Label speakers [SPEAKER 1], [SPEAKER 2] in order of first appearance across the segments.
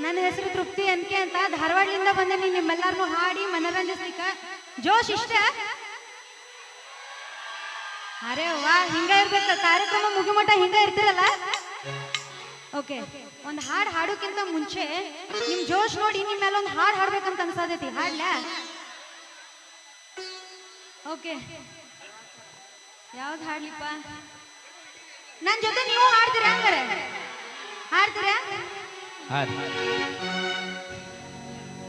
[SPEAKER 1] ನನ್ನ ಹೆಸರು ತೃಪ್ತಿ ಅನ್ಕೆ ಅಂತ ಧಾರವಾಡದಿಂದ ಬಂದೇನಿ ನಿಮ್ಮೆಲ್ಲರನ್ನು ಹಾಡಿ ಮನರಂಜಿಸ್ಲಿಕ್ಕ ಜೋಶ್ ಇಷ್ಟ. ಅರೆ ವಾ, ಹಿಂಗ ಇರ್ಬೇಕ ಕಾರ್ಯಕ್ರಮ ಮುಗಿಮಟ ಹಿಂಗ ಇರ್ತಿರಲ್ಲ. ಓಕೆ, ಒಂದು ಹಾಡು ಹಾಡೋಕ್ಕಿಂತ ಮುಂಚೆ ನಿಮ್ ಜೋಶ್ ನೋಡಿ ನಿಮ್ಮ ಮೇಲೆ ಒಂದು ಹಾಡು ಹಾಡ್ಬೇಕಂತ ಅನ್ಸಾದೈತಿ. ಹಾಡ್ಲ? ಓಕೆ, ಯಾವ್ದು ಹಾಡ್ಲಿಪ್ಪ? ನನ್ ಜೊತೆ ನೀವು ಹಾಡ್ತೀರಾ? ಹಂಗಾರೆ ಹಾಡ್ತೀರಾ?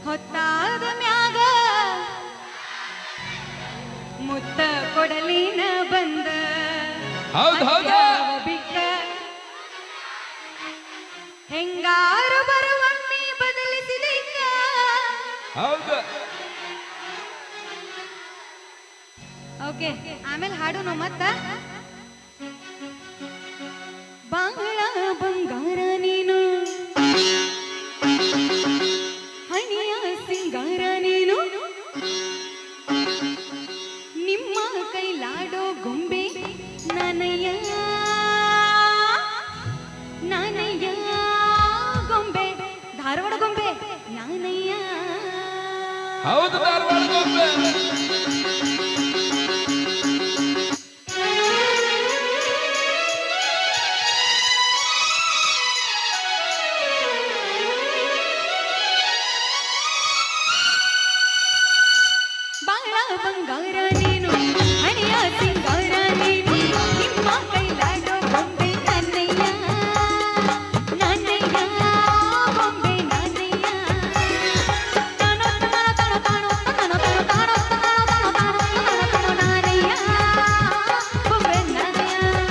[SPEAKER 1] ಹೊತ್ತಾದ ಮ್ಯಾಗ ಮುತ್ತ ಕೊಡಲಿನ ಬಂದ ಬಿಕ್ಕ ಹೆಂಗಾರು ಬರುವಮ್ಮಿ ಬದಲಿಸಿದ. ಓಕೆ, ಆಮೇಲೆ ಹಾಡು ಮತ್ತ. ಬಾಳ ಬಂಗಾರ ನೀನು, ಹಣಿಯ ಸಿಂಗಾರ ನೀನು, ನಿಮ್ಮ ಕೈಲಾಡೋ ಗೊಂಬೆ ನಾನಯ್ಯ, ನಾನಯ್ಯ ಗೊಂಬೆ, ಧಾರವಾಡ ಗೊಂಬೆ ನಾನಯ್ಯ.
[SPEAKER 2] ಹೌದು, ಧಾರವಾಡ ಗೊಂಬೆ.
[SPEAKER 1] ಬಂಗಾರ ನೀನು, ಹಣಿಯ ಸಿಂಗಾರ ನೀನು, ನಿಮ್ಮ ಕೈಲಾಡೋ ಗೊಂಬೆ ನಾನಯ್ಯ, ನಾನಯ್ಯ ಗೊಂಬೆ ನಾನಯ್ಯ. ತಾನೋ ತಾನೋ ತಾನೋ ತಾನೋ ತಾನೋ ತಾನೋ ತಾನೋ ತಾನೋ ತಾನೋ ನಾನಯ್ಯ ಗೊಂಬೆ ನಾನಯ್ಯ.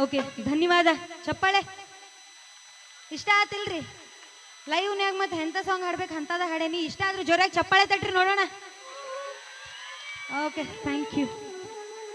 [SPEAKER 1] ಓಕೆ, ಧನ್ಯವಾದ. ಚಪ್ಪಾಳೆ. ಇಷ್ಟ ಆತಿಲ್ರಿ? ಲೈವ್ನ್ಯಾಗ ಮತ್ತೆ ಎಂಥ ಸಾಂಗ್ ಹಾಡ್ಬೇಕು ಅಂತದ ಹಾಡೇನಿ. ಇಷ್ಟ ಆದ್ರೂ ಜೋರಾಗಿ ಚಪ್ಪಾಳೆ ತಟ್ರಿ ನೋಡೋಣ. Okay, thank you.